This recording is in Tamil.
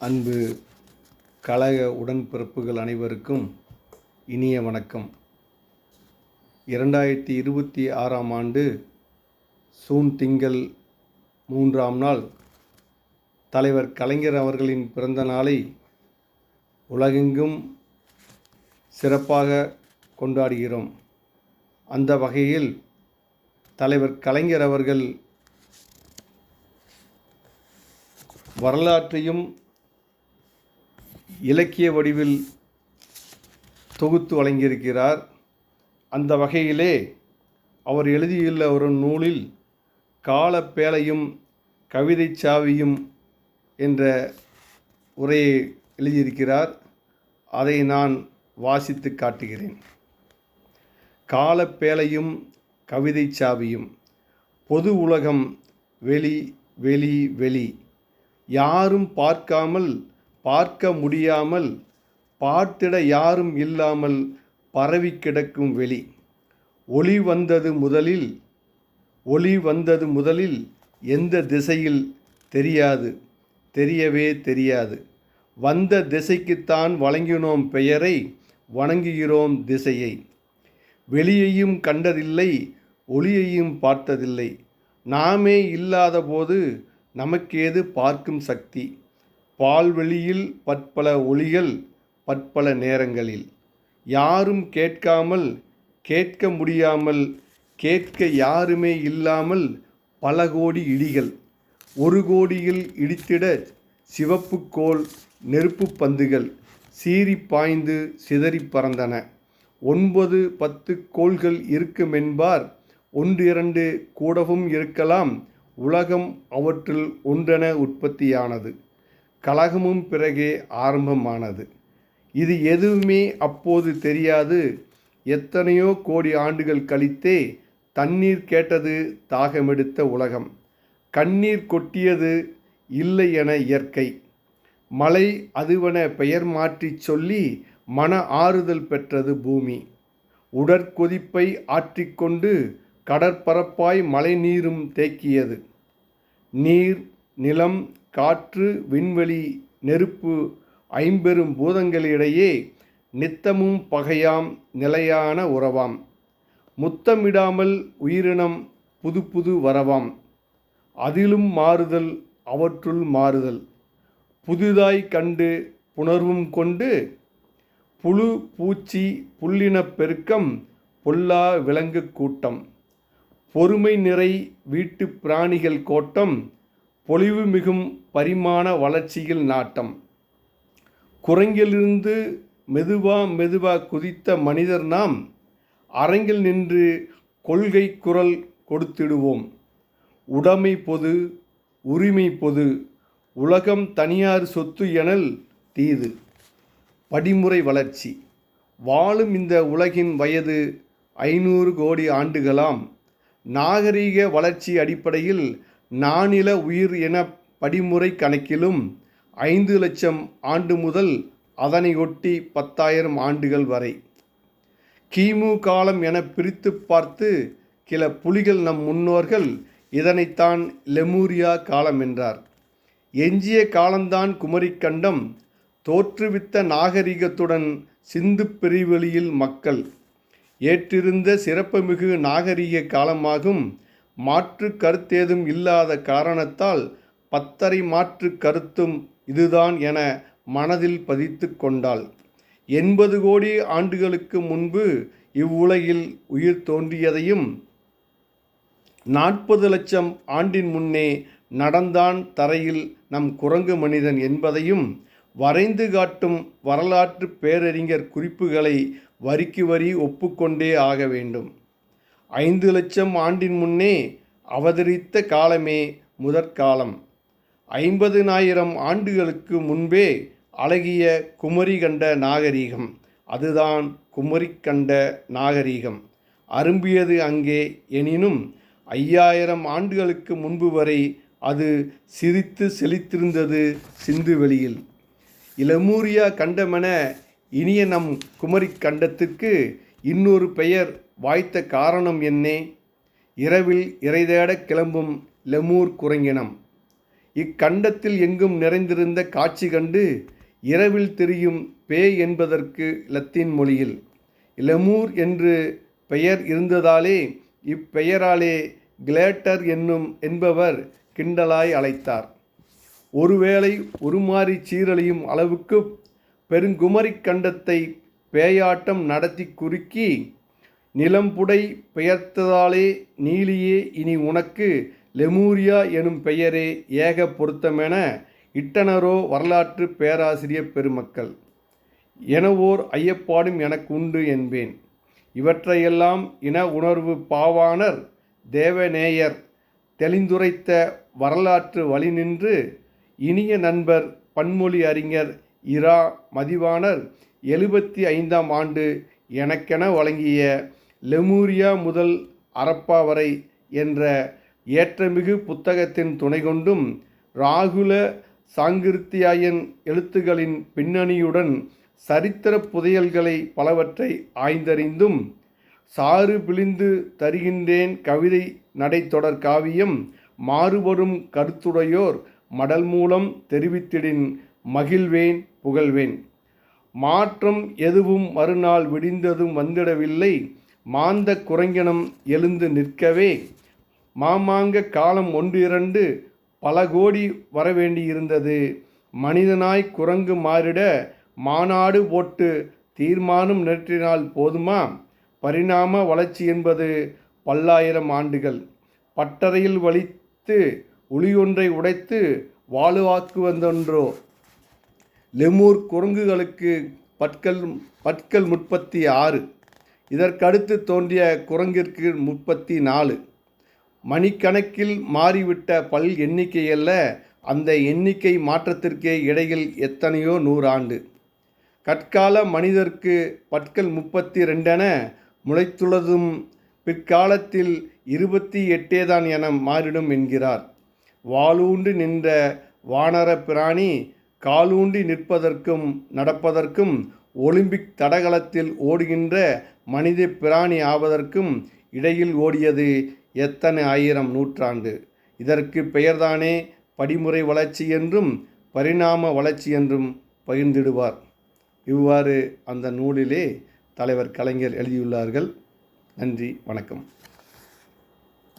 அன்பு கழக உடன்பிறப்புகள் அனைவருக்கும் இனிய வணக்கம். 2026ஆம் ஆண்டு சூன் திங்கள் 3ஆம் நாள் தலைவர் கலைஞர் அவர்களின் பிறந்த நாளை உலகெங்கும் சிறப்பாக கொண்டாடுகிறோம். அந்த வகையில் தலைவர் கலைஞர் அவர்கள் வரலாற்றையும் இலக்கிய வடிவில் தொகுத்து வழங்கியிருக்கிறார். அந்த வகையிலே அவர் எழுதியுள்ள ஒரு நூலில் காலப்பேழையும் கவிதை சாவியும் என்ற உரையை எழுதியிருக்கிறார். அதை நான் வாசித்து காட்டுகிறேன். காலப்பேழையும் கவிதை சாவியும். பொது உலகம் வெளி வெளி வெளி, யாரும் பார்க்காமல் பார்க்க முடியாமல் பார்த்திட யாரும் இல்லாமல் பரவி கிடக்கும் வெளி. ஒளி வந்தது முதலில் எந்த திசையில் தெரியாது, தெரியவே தெரியாது. வந்த திசைக்குத்தான் வழங்கினோம் பெயரை, வணங்குகிறோம் திசையை. வெளியையும் கண்டதில்லை, ஒளியையும் பார்த்ததில்லை. நாமே இல்லாத போது நமக்கேது பார்க்கும் சக்தி? பால்வெளியில் பற்பல ஒளிகள் பற்பல நேரங்களில். யாரும் கேட்காமல் கேட்க முடியாமல் கேட்க யாருமே இல்லாமல் பல கோடி இடிகள். ஒரு கோடியில் இடித்திட சிவப்பு கோல் நெருப்பு பந்துகள் சீறி பாய்ந்து சிதறி பறந்தன. 9-10 கோள்கள் இருக்குமென்பார், 1-2 கூடவும் இருக்கலாம். உலகம் அவற்றில் ஒன்றென உற்பத்தியானது. கலகமும் பிறகே ஆரம்பமானது. இது எதுவுமே அப்போது தெரியாது. எத்தனையோ கோடி ஆண்டுகள் கழித்தே தண்ணீர் கேட்டது தாகமெடுத்த உலகம். கண்ணீர் கொட்டியது இல்லை என இயற்கை. மழை அதுவென பெயர் மாற்றிச் சொல்லி மன ஆறுதல் பெற்றது பூமி. உடற்கொதிப்பை ஆற்றிக்கொண்டு கடற்பரப்பாய் மழை நீரும் தேக்கியது. நீர், நிலம், காற்று, விண்வெளி, நெருப்பு, ஐம்பெரும் பூதங்களிடையே நித்தமும் பகையாம் நிலையான உறவாம். முத்தமிடாமல் உயிரினம் புது புது வரவாம். அதிலும் மாறுதல், அவற்றுள் மாறுதல். புதிதாய் கண்டு புணர்வும் கொண்டு புழு பூச்சி புல்லினப் பெருக்கம், பொல்லா விலங்கு கூட்டம். பொறுமை நிறை வீட்டு பிராணிகள் கோட்டம், பொலிவு மிகும் பரிமாண வளர்ச்சியில் நாட்டம். குரங்கிலிருந்து மெதுவா குதித்த மனிதர் நாம், அரங்கில் நின்று கொள்கை குரல் கொடுத்திடுவோம். உடைமை பொது, உரிமை பொது, உலகம் தனியார் சொத்து எனல் தீது. படிமுறை வளர்ச்சி. வாழும் இந்த உலகின் வயது 500 கோடி ஆண்டுகளாம். நாகரீக வளர்ச்சி அடிப்படையில் நானில உயிர் என படிமுறை கணக்கிலும் 5 லட்சம் ஆண்டு முதல் அதனையொட்டி 10,000 ஆண்டுகள் வரை. கிமு காலம் என பிரித்து பார்த்து சில புலிகள் நம் முன்னோர்கள் இதனைத்தான் லெமூரியா காலம் என்றார். எஞ்சிய காலம்தான் குமரிக்கண்டம். தோற்றுவித்த நாகரிகத்துடன் சிந்து பெருவெளியில் மக்கள் ஏற்றிருந்த சிறப்புமிகு நாகரிக காலமாகும். மாற்று கருத்தேதும் இல்லாத காரணத்தால் 10 மாற்று கருத்தும் இதுதான் என மனதில் பதித்து கொண்டாள். 80 கோடி ஆண்டுகளுக்கு முன்பு இவ்வுலகில் உயிர் தோன்றியதையும், 40 லட்சம் ஆண்டின் முன்னே நடந்தான் தரையில் நம் குரங்கு மனிதன் என்பதையும் வரைந்து காட்டும் வரலாற்று பேரறிஞர் குறிப்புகளை வரிக்கு வரி ஒப்புக்கொண்டே ஆக வேண்டும். 5 லட்சம் ஆண்டின் முன்னே அவதரித்த காலமே முதற்காலம். 50,000 ஆண்டுகளுக்கு முன்பே அழகிய குமரி கண்ட நாகரீகம். அதுதான் குமரி கண்ட நாகரீகம். அரும்பியது அங்கே. எனினும் 5000 ஆண்டுகளுக்கு முன்பு வரை அது சிரித்து செழித்திருந்தது சிந்து வெளியில். லெமூரியா கண்டமென இனிய நம் குமரி கண்டத்திற்கு இன்னொரு பெயர் வாய்த்த காரணம் என்னே? இரவில் இறைதேடக் கிளம்பும் லெமூர் குரங்கினம். இக்கண்டத்தில் எங்கும் நிறைந்திருந்த காட்சி கண்டு இரவில் தெரியும் பேய் என்பதற்கு லத்தீன் மொழியில் லெமூர் என்று பெயர் இருந்ததாலே இப்பெயராலே கிளேட்டர் என்பவர் கிண்டலாய் அழைத்தார். ஒருவேளை உருமாறி சீரழியும் அளவுக்கு பெருங்குமரிக் கண்டத்தை பேயாட்டம் நடத்தி குறுக்கி நிலம்புடை பெயர்த்ததாலே நீலியே இனி உனக்கு லெமூரியா எனும் பெயரே ஏக பொருத்தமென இட்டனரோ வரலாற்று பேராசிரியர் பெருமக்கள் எனவோர் ஐயப்பாடும் எனக்கு உண்டு என்பேன். இவற்றையெல்லாம் இன உணர்வு பாவாணர் தேவநேயர் தெளிந்துரைத்த வரலாற்று வழி நின்று இனிய நண்பர் பன்மொழி அறிஞர் இரா மதிவாணர் 75ஆம் ஆண்டு எனக்கென வழங்கிய லெமூரியா முதல் அரப்பா வரை என்ற ஏற்றமிகு புத்தகத்தின் துணை கொண்டும் ராகுல சாங்கிருத்தியாயன் எழுத்துகளின் பின்னணியுடன் சரித்திர புதையல்களை பலவற்றை ஆய்ந்தறிந்தும் சாறு பிழிந்து தருகின்றேன் கவிதை நடைத்தொடர் காவியம் மாறுபடும் கருத்துடையோர் மடல் மூலம் தெரிவித்திடின் மகிழ்வேன் புகழ்வேன். மாற்றம் எதுவும் மறுநாள் விடிந்ததும் வந்திடவில்லை மாந்த குரங்கினம் எழுந்து நிற்கவே மாமாங்க காலம் 1-2 பல கோடி வரவேண்டியிருந்தது. மனிதனாய் குரங்கு மாறிட மாநாடு போட்டு தீர்மானம் நிறுத்தினால் போதுமா? பரிணாம வளர்ச்சி என்பது பல்லாயிரம் ஆண்டுகள். பட்டறையில் வலித்து உளியொன்றை உடைத்து வாளுவாக்குவதென்றோ? லெமூர் குரங்குகளுக்கு பற்கள் 36. இதற்கடுத்து தோன்றிய குரங்கிற்கு 34. மணிக்கணக்கில் மாறிவிட்ட பல் எண்ணிக்கையல்ல, அந்த எண்ணிக்கை மாற்றத்திற்கே இடையில் எத்தனையோ 100 ஆண்டு. கற்கால மனிதர்க்கு பற்கள் 32 முளைத்துள்ளதும் பிற்காலத்தில் 28 தான் என மாறிடும் என்கிறார். வாளூண்டு நின்ற வானர பிராணி காலூண்டி நிற்பதற்கும் நடப்பதற்கும் ஒலிம்பிக் தடகளத்தில் ஓடுகின்ற மனித பிராணி ஆவதற்கும் இடையில் ஓடியது எத்தனை ஆயிரம் நூற்றாண்டு. இதற்கு பெயர்தானே படிமுறை வளர்ச்சி என்றும் பரிணாம வளர்ச்சி என்றும் பகிர்ந்திடுவார். இவ்வாறு அந்த நூலிலே தலைவர் கலைஞர் எழுதியுள்ளார்கள். நன்றி, வணக்கம்.